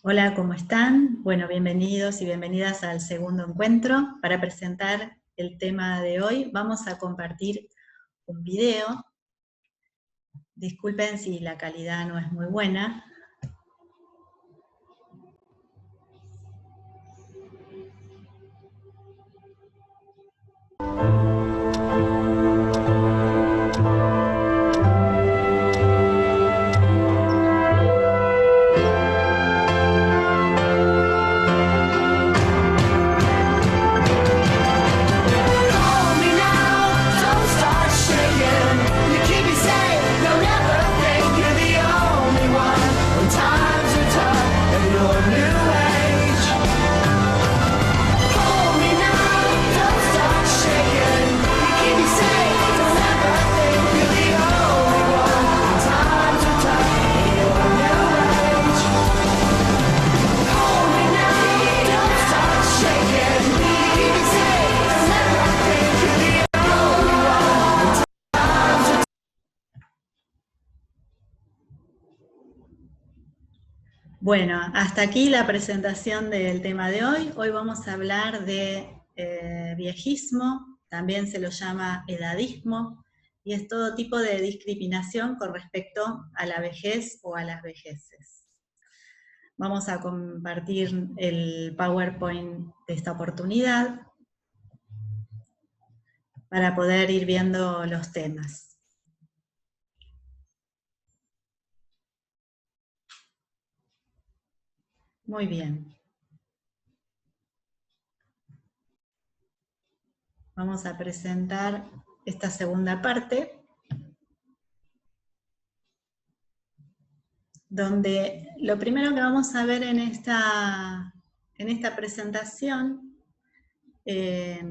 Hola, ¿cómo están? Bueno, bienvenidos y bienvenidas al segundo encuentro. Para presentar el tema de hoy, vamos a compartir un video. Disculpen si la calidad no es muy buena. Bueno, hasta aquí la presentación del tema de hoy. Hoy vamos a hablar de viejismo, también se lo llama edadismo, y es todo tipo de discriminación con respecto a la vejez o a las vejeces. Vamos a compartir el PowerPoint de esta oportunidad para poder ir viendo los temas. Muy bien. Vamos a presentar esta segunda parte, donde lo primero que vamos a ver en esta presentación es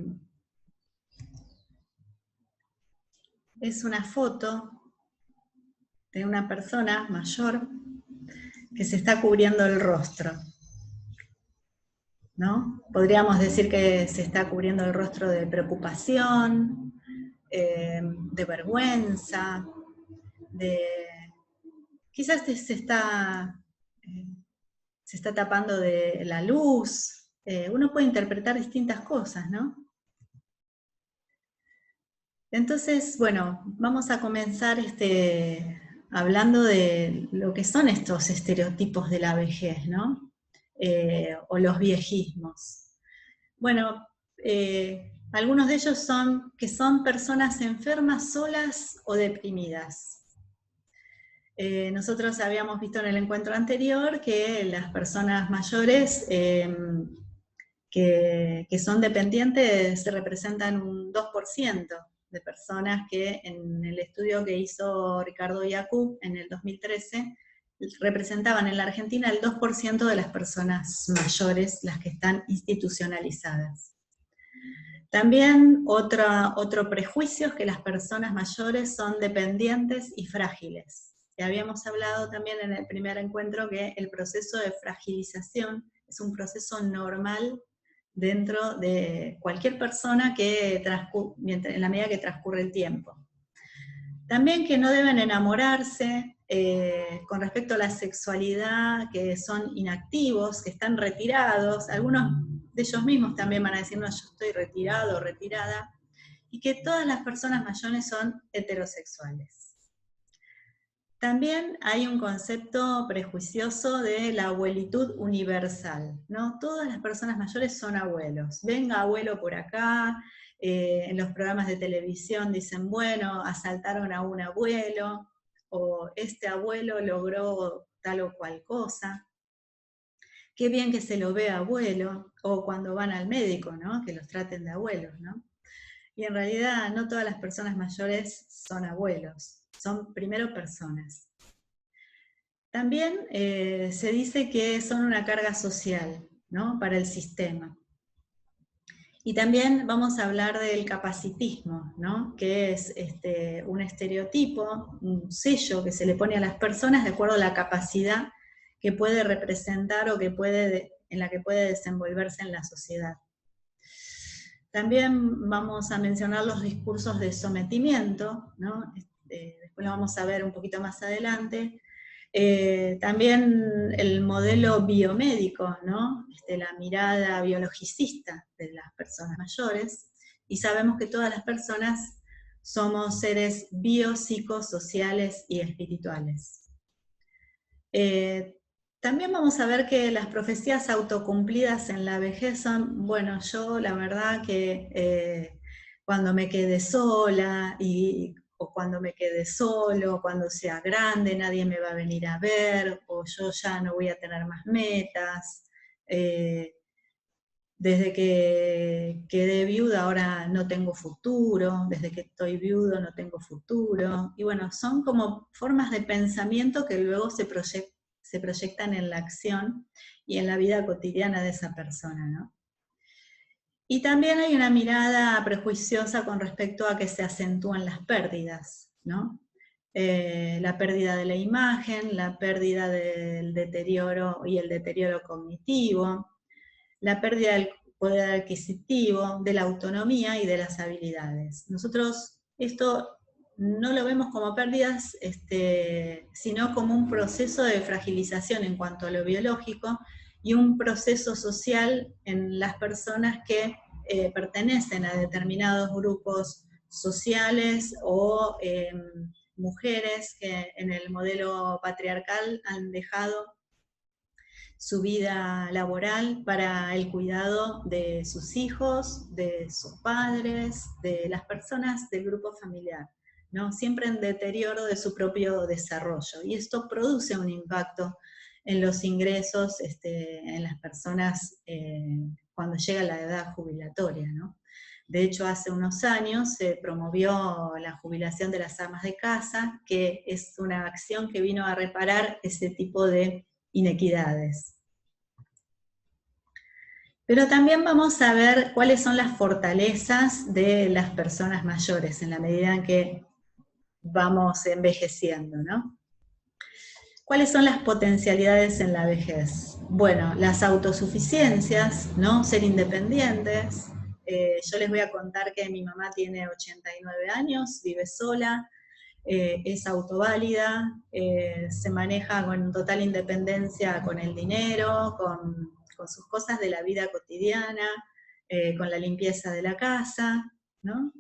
una foto de una persona mayor que se está cubriendo el rostro, ¿no? Podríamos decir que se está cubriendo el rostro de preocupación, de vergüenza, quizás se está tapando de la luz. Uno puede interpretar distintas cosas, ¿no? Entonces, bueno, vamos a comenzar hablando de lo que son estos estereotipos de la vejez, ¿no? O los viejismos. Bueno, algunos de ellos son que son personas enfermas, solas o deprimidas. Nosotros habíamos visto en el encuentro anterior que las personas mayores que son dependientes se representan un 2% de personas que en el estudio que hizo Ricardo Yacoub en el 2013 representaban en la Argentina el 2% de las personas mayores, las que están institucionalizadas. También otro prejuicio es que las personas mayores son dependientes y frágiles. Ya habíamos hablado también en el primer encuentro que el proceso de fragilización es un proceso normal dentro de cualquier persona en la medida que transcurre el tiempo. También que no deben enamorarse con respecto a la sexualidad, que son inactivos, que están retirados. Algunos de ellos mismos también van a decir, no, yo estoy retirado o retirada. Y que todas las personas mayores son heterosexuales. También hay un concepto prejuicioso de la abuelitud universal, ¿no? Todas las personas mayores son abuelos. Venga abuelo por acá, en los programas de televisión dicen, bueno, asaltaron a un abuelo, o este abuelo logró tal o cual cosa. Qué bien que se lo ve abuelo, o cuando van al médico, ¿no? Que los traten de abuelos, ¿no? Y en realidad no todas las personas mayores son abuelos, son primero personas. También se dice que son una carga social, ¿no? Para el sistema. Y también vamos a hablar del capacitismo, ¿no? Que es un estereotipo, un sello que se le pone a las personas de acuerdo a la capacidad que puede representar o en la que puede desenvolverse en la sociedad. También vamos a mencionar los discursos de sometimiento, ¿no? Después lo vamos a ver un poquito más adelante, También el modelo biomédico, ¿no? La mirada biologicista de las personas mayores, y sabemos que todas las personas somos seres biopsicosociales y espirituales. También vamos a ver que las profecías autocumplidas en la vejez son, bueno, yo la verdad que cuando me quede sola o cuando me quede solo, cuando sea grande, nadie me va a venir a ver, o yo ya no voy a tener más metas. Desde que quedé viuda ahora no tengo futuro, desde que estoy viudo no tengo futuro. Y bueno, son como formas de pensamiento que luego se proyectan en la acción y en la vida cotidiana de esa persona, ¿no? Y también hay una mirada prejuiciosa con respecto a que se acentúan las pérdidas, ¿no? La pérdida de la imagen, la pérdida del deterioro y el deterioro cognitivo, la pérdida del poder adquisitivo, de la autonomía y de las habilidades. Nosotros esto no lo vemos como pérdidas, sino como un proceso de fragilización en cuanto a lo biológico y un proceso social en las personas que pertenecen a determinados grupos sociales o mujeres que en el modelo patriarcal han dejado su vida laboral para el cuidado de sus hijos, de sus padres, de las personas del grupo familiar, ¿no? Siempre en deterioro de su propio desarrollo. Y esto produce un impacto en los ingresos en las personas cuando llega la edad jubilatoria, ¿no? De hecho, hace unos años se promovió la jubilación de las amas de casa, que es una acción que vino a reparar ese tipo de inequidades. Pero también vamos a ver cuáles son las fortalezas de las personas mayores en la medida en que vamos envejeciendo, ¿no? ¿Cuáles son las potencialidades en la vejez? Bueno, las autosuficiencias, ¿no? Ser independientes. Yo les voy a contar que mi mamá tiene 89 años, vive sola, es autoválida, se maneja con total independencia con el dinero, con sus cosas de la vida cotidiana, con la limpieza de la casa, ¿no?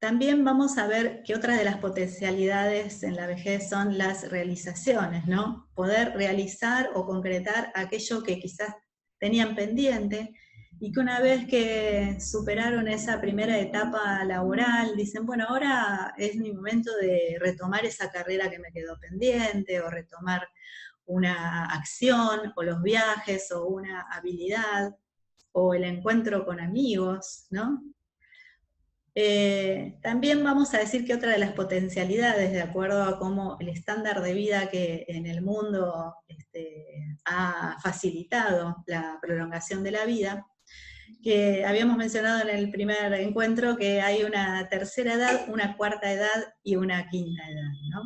También vamos a ver que otra de las potencialidades en la vejez son las realizaciones, ¿no? Poder realizar o concretar aquello que quizás tenían pendiente y que una vez que superaron esa primera etapa laboral, dicen, bueno, ahora es mi momento de retomar esa carrera que me quedó pendiente, o retomar una acción, o los viajes, o una habilidad, o el encuentro con amigos, ¿no? También vamos a decir que otra de las potencialidades, de acuerdo a cómo el estándar de vida que en el mundo ha facilitado la prolongación de la vida, que habíamos mencionado en el primer encuentro que hay una tercera edad, una cuarta edad y una quinta edad, ¿no?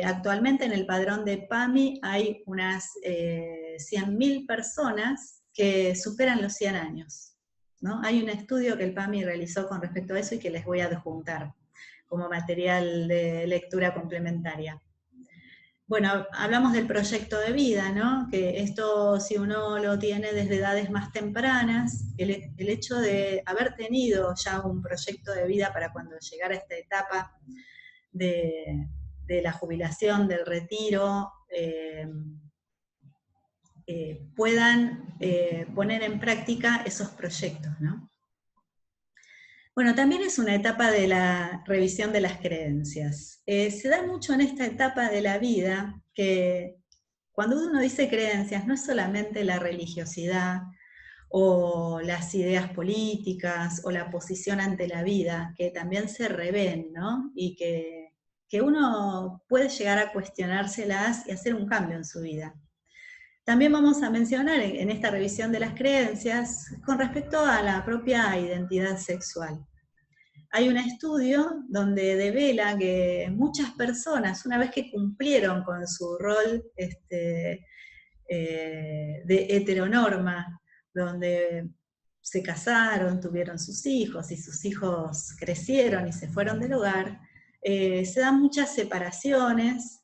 Actualmente en el padrón de PAMI hay unas 100.000 personas que superan los 100 años. ¿No? Hay un estudio que el PAMI realizó con respecto a eso y que les voy a adjuntar como material de lectura complementaria. Bueno, hablamos del proyecto de vida, ¿no? Que esto, si uno lo tiene desde edades más tempranas, el hecho de haber tenido ya un proyecto de vida para cuando llegara esta etapa de la jubilación, del retiro, puedan poner en práctica esos proyectos, ¿no? Bueno, también es una etapa de la revisión de las creencias. Se da mucho en esta etapa de la vida que cuando uno dice creencias no es solamente la religiosidad o las ideas políticas o la posición ante la vida, que también se revén, ¿no? Y que uno puede llegar a cuestionárselas y hacer un cambio en su vida. También vamos a mencionar en esta revisión de las creencias con respecto a la propia identidad sexual. Hay un estudio donde devela que muchas personas, una vez que cumplieron con su rol de heteronorma, donde se casaron, tuvieron sus hijos y sus hijos crecieron y se fueron del hogar, se dan muchas separaciones,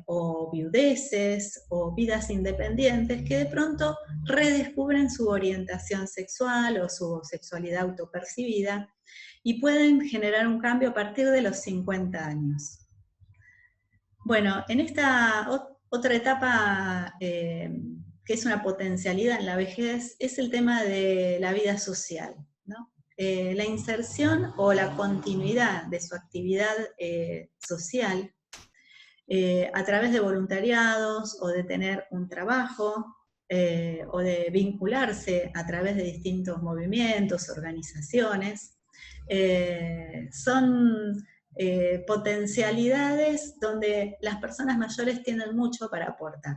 o viudeces, o vidas independientes, que de pronto redescubren su orientación sexual o su sexualidad autopercibida, y pueden generar un cambio a partir de los 50 años. Bueno, en esta otra etapa que es una potencialidad en la vejez, es el tema de la vida social, ¿no? La inserción o la continuidad de su actividad social a través de voluntariados o de tener un trabajo o de vincularse a través de distintos movimientos, organizaciones, son potencialidades donde las personas mayores tienen mucho para aportar.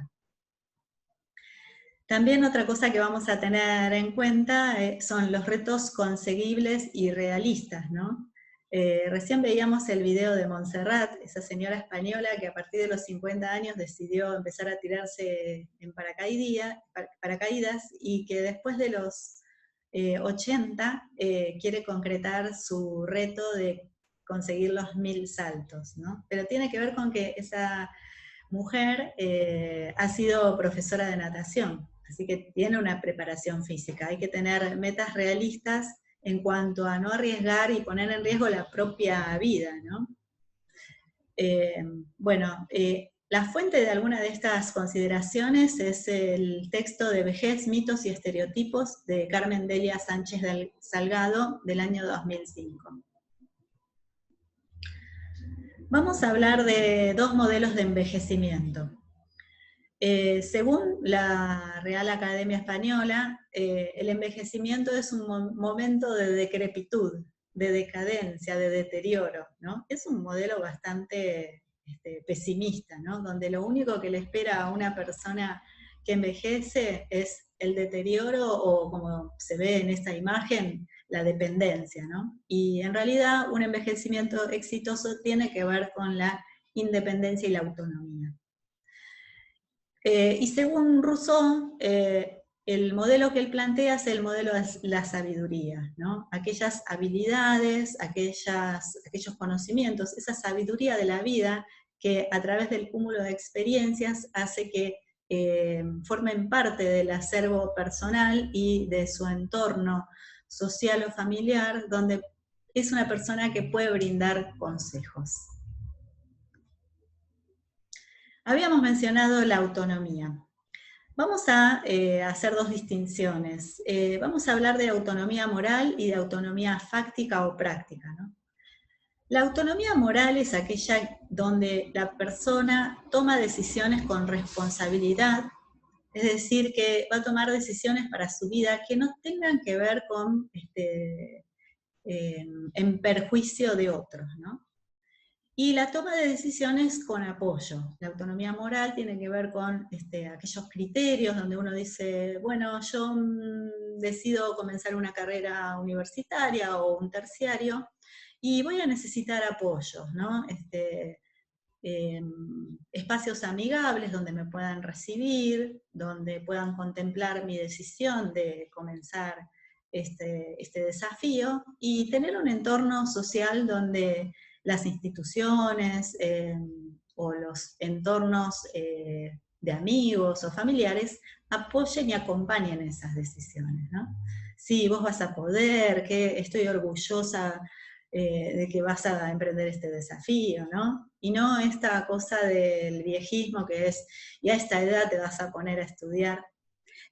También otra cosa que vamos a tener en cuenta son los retos conseguibles y realistas, ¿no? Recién veíamos el video de Montserrat, esa señora española que a partir de los 50 años decidió empezar a tirarse en paracaídas, y que después de los 80 quiere concretar su reto de conseguir los 1000 saltos, ¿no? Pero tiene que ver con que esa mujer ha sido profesora de natación, así que tiene una preparación física. Hay que tener metas realistas en cuanto a no arriesgar y poner en riesgo la propia vida, ¿no? La fuente de alguna de estas consideraciones es el texto de Vejez, mitos y estereotipos de Carmen Delia Sánchez Salgado del año 2005. Vamos a hablar de dos modelos de envejecimiento. Según la Real Academia Española, el envejecimiento es un momento de decrepitud, de decadencia, de deterioro, ¿no? Es un modelo bastante pesimista, ¿no? Donde lo único que le espera a una persona que envejece es el deterioro, o como se ve en esta imagen, la dependencia, ¿no? Y en realidad un envejecimiento exitoso tiene que ver con la independencia y la autonomía. Y según Rousseau, el modelo que él plantea es el modelo de la sabiduría, ¿no? Aquellas habilidades, aquellos conocimientos, esa sabiduría de la vida que a través del cúmulo de experiencias hace que formen parte del acervo personal y de su entorno social o familiar, donde es una persona que puede brindar consejos. Habíamos mencionado la autonomía. Vamos a hacer dos distinciones. Vamos a hablar de autonomía moral y de autonomía fáctica o práctica, ¿no? La autonomía moral es aquella donde la persona toma decisiones con responsabilidad, es decir, que va a tomar decisiones para su vida que no tengan que ver con en perjuicio de otros, ¿no? Y la toma de decisiones con apoyo. La autonomía moral tiene que ver con aquellos criterios donde uno dice, bueno, yo decido comenzar una carrera universitaria o un terciario, y voy a necesitar apoyos, ¿no? Espacios amigables donde me puedan recibir, donde puedan contemplar mi decisión de comenzar este desafío, y tener un entorno social donde las instituciones o los entornos de amigos o familiares apoyen y acompañen esas decisiones, ¿no? Sí, vos vas a poder, que estoy orgullosa de que vas a emprender este desafío, ¿no? Y no esta cosa del viejismo que es, y a esta edad te vas a poner a estudiar,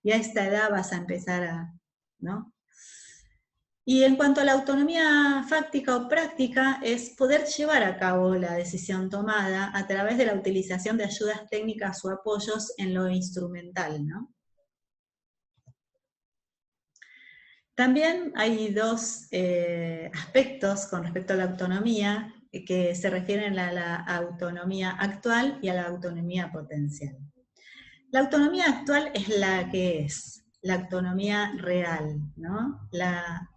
y a esta edad vas a empezar a, ¿no? Y en cuanto a la autonomía fáctica o práctica, es poder llevar a cabo la decisión tomada a través de la utilización de ayudas técnicas o apoyos en lo instrumental, ¿no? También hay dos aspectos con respecto a la autonomía que se refieren a la autonomía actual y a la autonomía potencial. La autonomía actual es la que es, la autonomía real, ¿no? La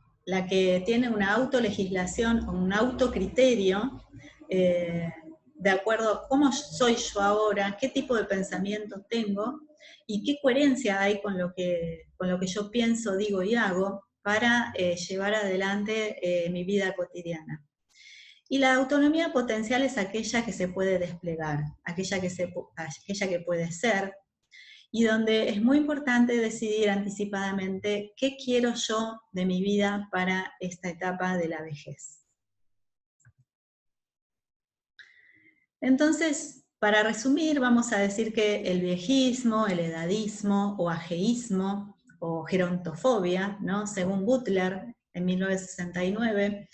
que tiene una autolegislación o un autocriterio de acuerdo a cómo soy yo ahora, qué tipo de pensamiento tengo y qué coherencia hay con lo que yo pienso, digo y hago para llevar adelante mi vida cotidiana. Y la autonomía potencial es aquella que se puede desplegar, aquella que puede ser, y donde es muy importante decidir anticipadamente qué quiero yo de mi vida para esta etapa de la vejez. Entonces, para resumir, vamos a decir que el viejismo, el edadismo o ageísmo o gerontofobia, ¿no? Según Butler, en 1969,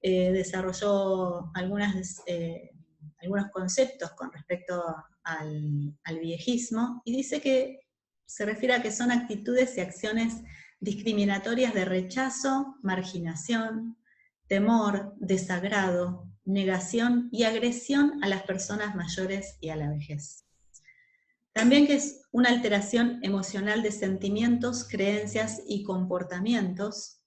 desarrolló algunos conceptos con respecto al viejismo, y dice que se refiere a que son actitudes y acciones discriminatorias de rechazo, marginación, temor, desagrado, negación y agresión a las personas mayores y a la vejez. También que es una alteración emocional de sentimientos, creencias y comportamientos,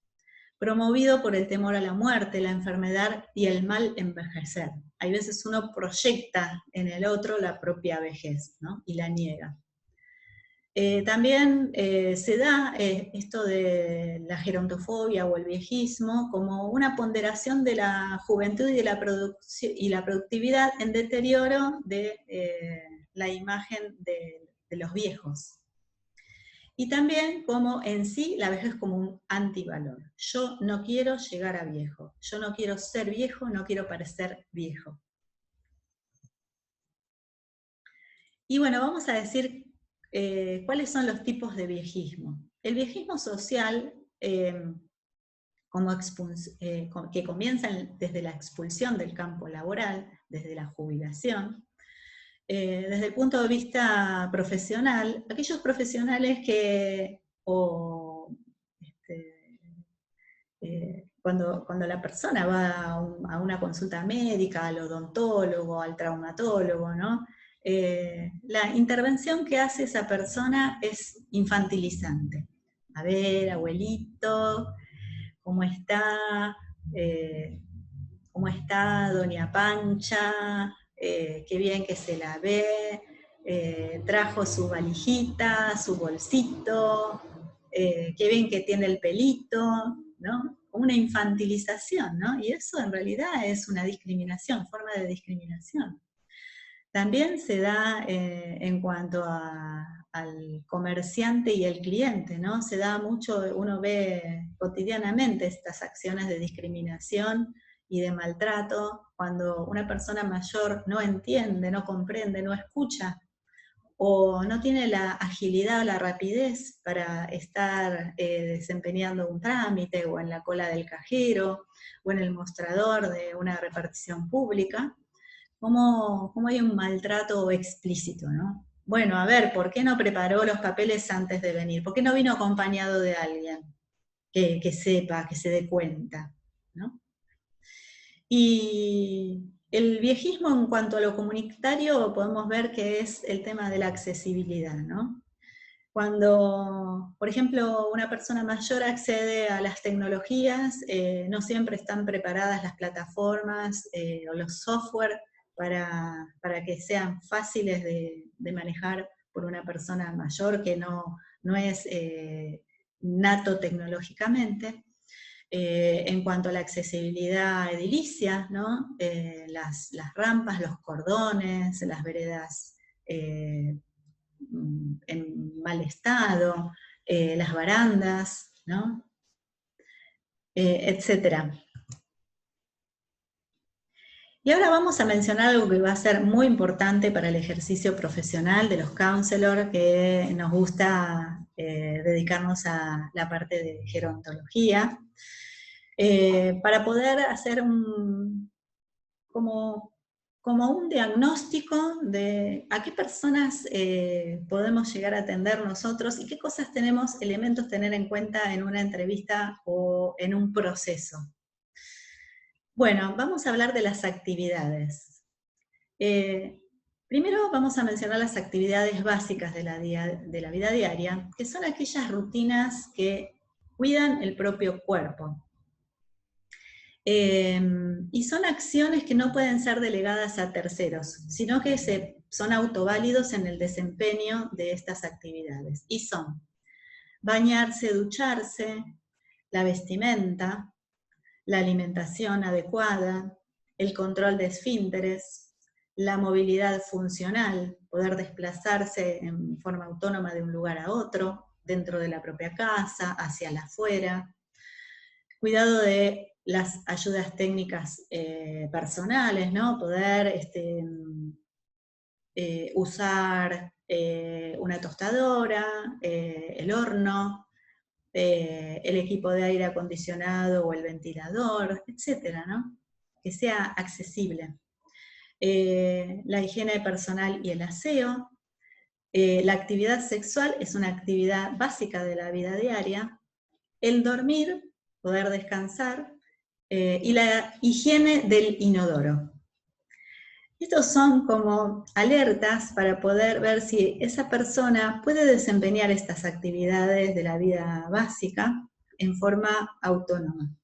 promovido por el temor a la muerte, la enfermedad y el mal envejecer. Hay veces uno proyecta en el otro la propia vejez, ¿no? Y la niega. También se da esto de la gerontofobia o el viejismo como una ponderación de la juventud y de la productividad en deterioro de la imagen de los viejos. Y también como en sí la vejez como un antivalor. Yo no quiero llegar a viejo, yo no quiero ser viejo, no quiero parecer viejo. Y bueno, vamos a decir cuáles son los tipos de viejismo. El viejismo social, que comienza desde la expulsión del campo laboral, desde la jubilación, desde el punto de vista profesional, aquellos profesionales que, cuando la persona va a una consulta médica, al odontólogo, al traumatólogo, ¿no? La intervención que hace esa persona es infantilizante. A ver, abuelito, ¿cómo está? ¿Cómo está doña Pancha? Qué bien que se la ve. Trajo su valijita, su bolsito, qué bien que tiene el pelito, ¿no? Una infantilización, ¿no? Y eso en realidad es una discriminación, forma de discriminación. También se da en cuanto al comerciante y el cliente, ¿no? Se da mucho, uno ve cotidianamente estas acciones de discriminación y de maltrato, cuando una persona mayor no entiende, no comprende, no escucha, o no tiene la agilidad o la rapidez para estar desempeñando un trámite, o en la cola del cajero, o en el mostrador de una repartición pública. Cómo hay un maltrato explícito, ¿no? Bueno, a ver, ¿por qué no preparó los papeles antes de venir? ¿Por qué no vino acompañado de alguien que sepa, que se dé cuenta, ¿no? Y el viejismo en cuanto a lo comunitario podemos ver que es el tema de la accesibilidad, ¿no? Cuando, por ejemplo, una persona mayor accede a las tecnologías, no siempre están preparadas las plataformas o los software para que sean fáciles de manejar por una persona mayor que no es nato tecnológicamente. En cuanto a la accesibilidad edilicia, ¿no? Las rampas, los cordones, las veredas en mal estado, las barandas, ¿no? Etcétera. Y ahora vamos a mencionar algo que va a ser muy importante para el ejercicio profesional de los counselors, que nos gusta dedicarnos a la parte de gerontología, para poder hacer como un diagnóstico de a qué personas podemos llegar a atender nosotros y qué cosas elementos tener en cuenta en una entrevista o en un proceso. Bueno, vamos a hablar de las actividades. Primero vamos a mencionar las actividades básicas de la vida diaria, que son aquellas rutinas que cuidan el propio cuerpo. Y son acciones que no pueden ser delegadas a terceros, sino que son autoválidos en el desempeño de estas actividades. Y son bañarse, ducharse, la vestimenta, la alimentación adecuada, el control de esfínteres, la movilidad funcional, poder desplazarse en forma autónoma de un lugar a otro, dentro de la propia casa, hacia la afuera, cuidado de las ayudas técnicas personales, ¿no? Poder usar una tostadora, el horno, el equipo de aire acondicionado o el ventilador, etcétera, ¿no? Que sea accesible. La higiene personal y el aseo. La actividad sexual es una actividad básica de la vida diaria. El dormir, poder descansar, y la higiene del inodoro. Estos son como alertas para poder ver si esa persona puede desempeñar estas actividades de la vida básica en forma autónoma.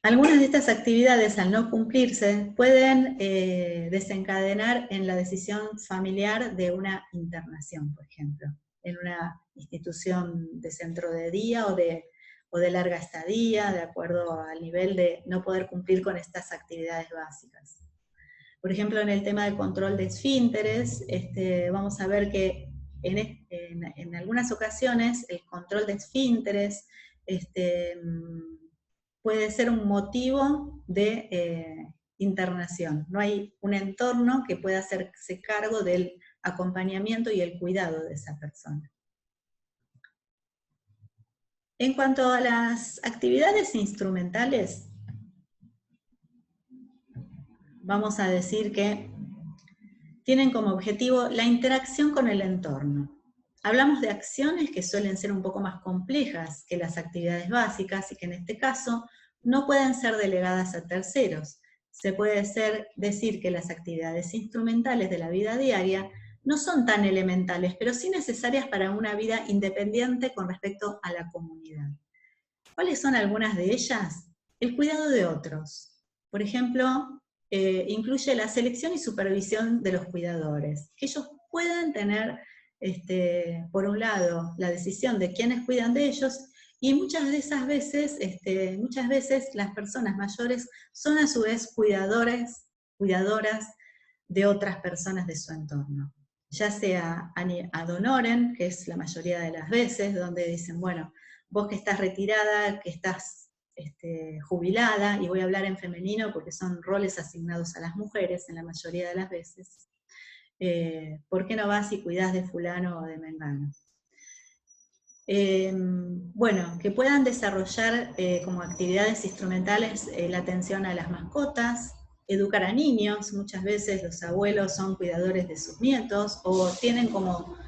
Algunas de estas actividades, al no cumplirse, pueden desencadenar en la decisión familiar de una internación, por ejemplo, en una institución de centro de día o de larga estadía, de acuerdo al nivel de no poder cumplir con estas actividades básicas. Por ejemplo, en el tema del control de esfínteres, vamos a ver que en algunas ocasiones el control de esfínteres puede ser un motivo de internación. No hay un entorno que pueda hacerse cargo del acompañamiento y el cuidado de esa persona. En cuanto a las actividades instrumentales, vamos a decir que tienen como objetivo la interacción con el entorno. Hablamos de acciones que suelen ser un poco más complejas que las actividades básicas y que en este caso no pueden ser delegadas a terceros. Se puede decir que las actividades instrumentales de la vida diaria no son tan elementales, pero sí necesarias para una vida independiente con respecto a la comunidad. ¿Cuáles son algunas de ellas? El cuidado de otros. Por ejemplo, incluye la selección y supervisión de los cuidadores. Que ellos puedan tener, por un lado, la decisión de quiénes cuidan de ellos, y muchas veces las personas mayores son a su vez cuidadoras de otras personas de su entorno. Ya sea ad honorem, que es la mayoría de las veces, donde dicen, bueno, vos que estás retirada, que estás jubilada, y voy a hablar en femenino porque son roles asignados a las mujeres en la mayoría de las veces, ¿por qué no vas y cuidás de fulano o de mengano? Bueno, que puedan desarrollar como actividades instrumentales la atención a las mascotas, educar a niños. Muchas veces los abuelos son cuidadores de sus nietos, o tienen como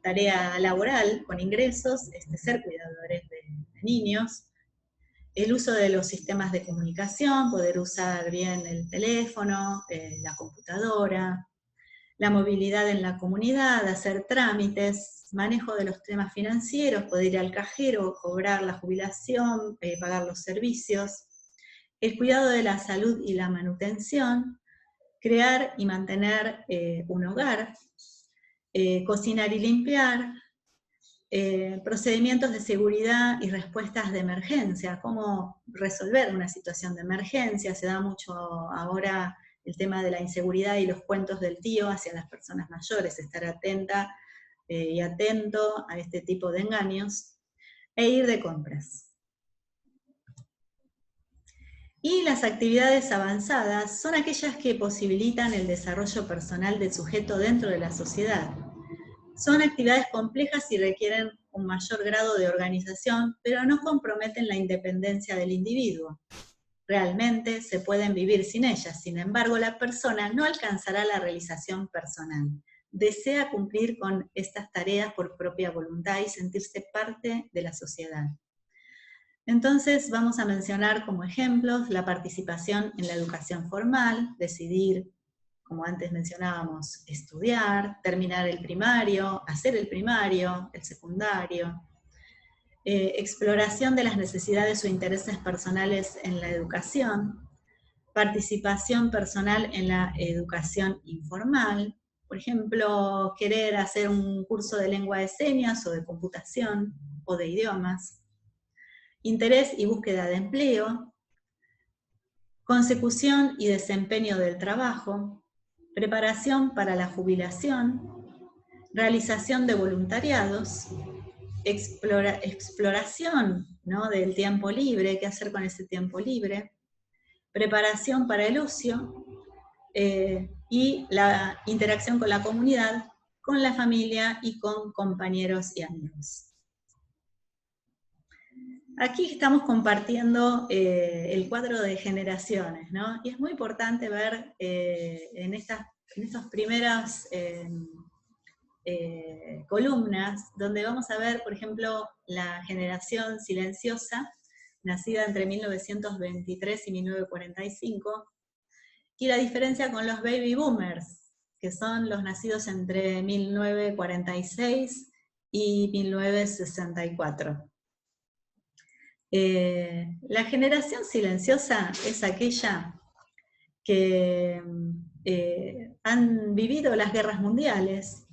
tarea laboral, con ingresos, ser cuidadores de niños. El uso de los sistemas de comunicación, poder usar bien el teléfono, la computadora, la movilidad en la comunidad, hacer trámites, manejo de los temas financieros, poder ir al cajero, cobrar la jubilación, pagar los servicios, el cuidado de la salud y la manutención, crear y mantener un hogar, cocinar y limpiar, procedimientos de seguridad y respuestas de emergencia, cómo resolver una situación de emergencia. Se da mucho ahora el tema de la inseguridad y los cuentos del tío hacia las personas mayores, estar atenta y atento a este tipo de engaños, e ir de compras. Y las actividades avanzadas son aquellas que posibilitan el desarrollo personal del sujeto dentro de la sociedad. Son actividades complejas y requieren un mayor grado de organización, pero no comprometen la independencia del individuo. Realmente se pueden vivir sin ellas, sin embargo la persona no alcanzará la realización personal. Desea cumplir con estas tareas por propia voluntad y sentirse parte de la sociedad. Entonces vamos a mencionar como ejemplos la participación en la educación formal, decidir, como antes mencionábamos, estudiar, terminar el primario, hacer el primario, el secundario, exploración de las necesidades o intereses personales en la educación, participación personal en la educación informal, por ejemplo, querer hacer un curso de lengua de señas o de computación o de idiomas, interés y búsqueda de empleo, consecución y desempeño del trabajo, preparación para la jubilación, realización de voluntariados, exploración, ¿no?, del tiempo libre, qué hacer con ese tiempo libre, preparación para el ocio, y la interacción con la comunidad, con la familia y con compañeros y amigos. Aquí estamos compartiendo el cuadro de generaciones, ¿no? Y es muy importante ver en estas primeras columnas, donde vamos a ver, por ejemplo, la generación silenciosa, nacida entre 1923 y 1945, y la diferencia con los baby boomers, que son los nacidos entre 1946 y 1964. La generación silenciosa es aquella que han vivido las guerras mundiales,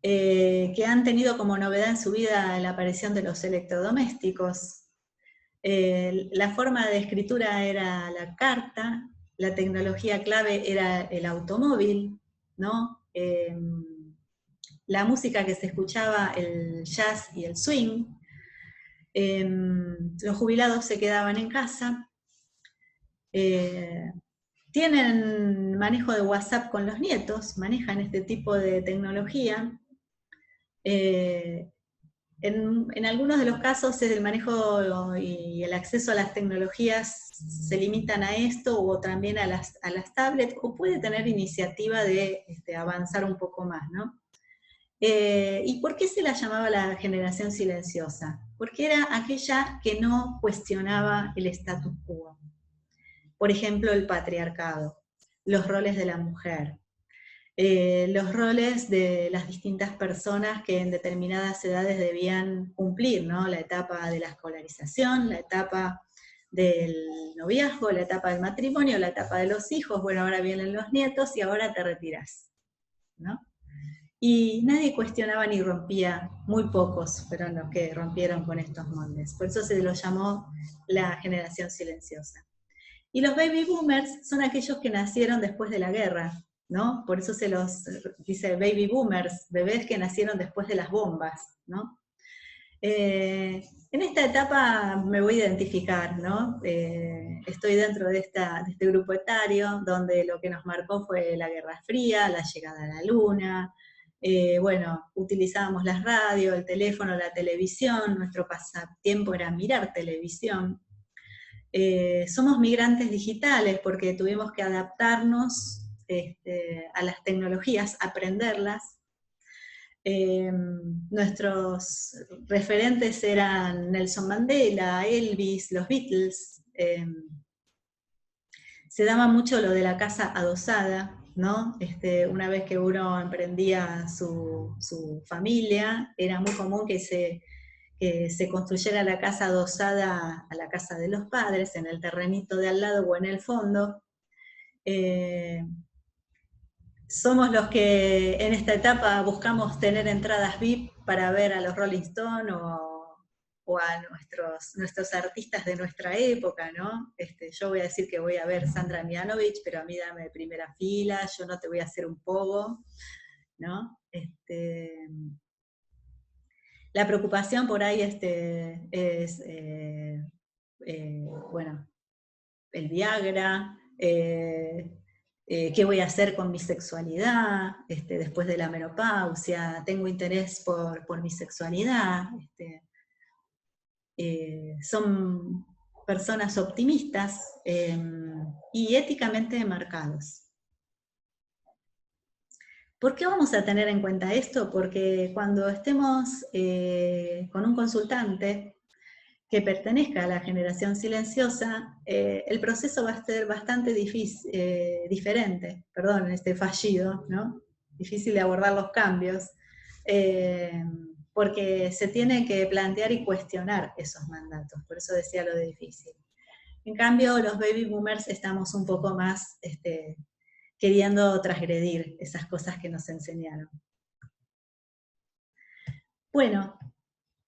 que han tenido como novedad en su vida la aparición de los electrodomésticos. La forma de escritura era la carta, la tecnología clave era el automóvil, ¿no? La música que se escuchaba, el jazz y el swing. Los jubilados se quedaban en casa. Tienen manejo de WhatsApp con los nietos, manejan este tipo de tecnología. En algunos de los casos el manejo y el acceso a las tecnologías se limitan a esto o también a las tablets, o puede tener iniciativa de avanzar un poco más, ¿no? ¿Y por qué se la llamaba la generación silenciosa? Porque era aquella que no cuestionaba el status quo. Por ejemplo, el patriarcado, los roles de la mujer, los roles de las distintas personas que en determinadas edades debían cumplir, ¿no? La etapa de la escolarización, la etapa del noviazgo, la etapa del matrimonio, la etapa de los hijos, bueno, ahora vienen los nietos y ahora te retirás, ¿no? Y nadie cuestionaba ni rompía, muy pocos fueron los que rompieron con estos moldes. Por eso se los llamó la generación silenciosa. Y los baby boomers son aquellos que nacieron después de la guerra, ¿no? Por eso se los dice baby boomers, bebés que nacieron después de las bombas, ¿no? En esta etapa me voy a identificar, ¿no? Estoy dentro de este grupo etario, donde lo que nos marcó fue la Guerra Fría, la llegada a la Luna, bueno, utilizábamos las radios, el teléfono, la televisión, nuestro pasatiempo era mirar televisión. Somos migrantes digitales porque tuvimos que adaptarnos a las tecnologías, aprenderlas. Nuestros referentes eran Nelson Mandela, Elvis, los Beatles. Se daba mucho lo de la casa adosada, ¿no? Una vez que uno emprendía su familia, era muy común que se construyera la casa adosada a la casa de los padres, en el terrenito de al lado o en el fondo. Somos los que en esta etapa buscamos tener entradas VIP para ver a los Rolling Stones o a nuestros artistas de nuestra época, ¿no? Yo voy a decir que voy a ver Sandra Mianovich, pero a mí dame primera fila, yo no te voy a hacer un pogo, ¿no? La preocupación por ahí es, bueno, el Viagra, qué voy a hacer con mi sexualidad, después de la menopausia, tengo interés por mi sexualidad. Son personas optimistas y éticamente marcados. ¿Por qué vamos a tener en cuenta esto? Porque cuando estemos con un consultante que pertenezca a la generación silenciosa, el proceso va a ser bastante diferente, perdón, fallido, ¿no? Difícil de abordar los cambios, porque se tiene que plantear y cuestionar esos mandatos, por eso decía lo de difícil. En cambio, los baby boomers estamos un poco más queriendo transgredir esas cosas que nos enseñaron. Bueno,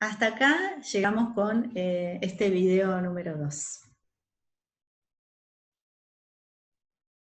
hasta acá llegamos con este video número 2.